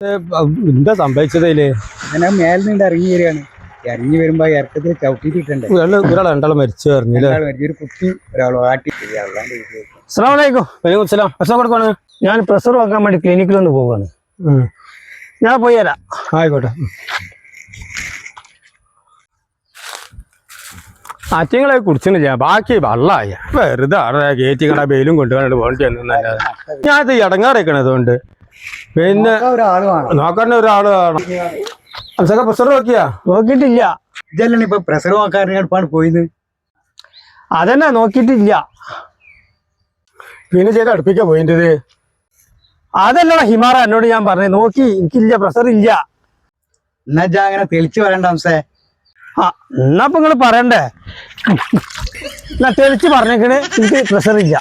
എന്താ സംഭവിച്ചതേല്? അങ്ങനെ മേലിൽ നിന്ന് ഇറങ്ങി വരികയാണ്. ഇറങ്ങി വരുമ്പോ ഇറക്കത്തിൽ ചവിട്ടിട്ടുണ്ട്. ഒരാൾ രണ്ടാൾ മരിച്ചു പറഞ്ഞില്ലേ? ഒരു കുട്ടി ഒരാളോ ആട്ടി. കൊടുക്കാണ്. ഞാൻ പ്രഷർ വെക്കാൻ വേണ്ടി ക്ലിനിക്കിലൊന്ന് പോവാണ്. ഞാൻ പോയി തരാം. ആയിക്കോട്ടെ. അച്ഛങ്ങളെ കുടിച്ചില്ല, ബാക്കി വള്ളായ വെറുതെ കയറ്റി കണ്ട ബെയിലും കൊണ്ടുപോകാനായിട്ട് പോകേണ്ടി വന്നല്ലാതെ ഞാനത് ഇടങ്ങാറിക്കണ അതുകൊണ്ട്. പിന്നെ നോക്കാൻ ഒരാള് വേണം. അച്ഛക്ക പ്രഷർ നോക്കിയാ? നോക്കിയിട്ടില്ല. ഇതല്ലേ ഇപ്പൊ പ്രഷർ നോക്കാൻ പോയത്? അതന്നെ നോക്കിയിട്ടില്ല. പിന്നെ ചെയ്ത് അടുപ്പിക്കാ പോയിന്റത്. അതല്ലടാ ഹിമാറ എന്നോട് ഞാൻ പറഞ്ഞത്. നോക്കി എനിക്കില്ല, പ്രഷർ ഇല്ല. എന്നാ അങ്ങനെ തെളിച്ചു പറയണ്ട ഹംസേ. ആ എന്നാ ഇപ്പൊ നിങ്ങള് പറയണ്ടേ? എന്നാ തെളിച്ച് പറഞ്ഞേക്കണേ എനിക്ക് പ്രഷർ ഇല്ല.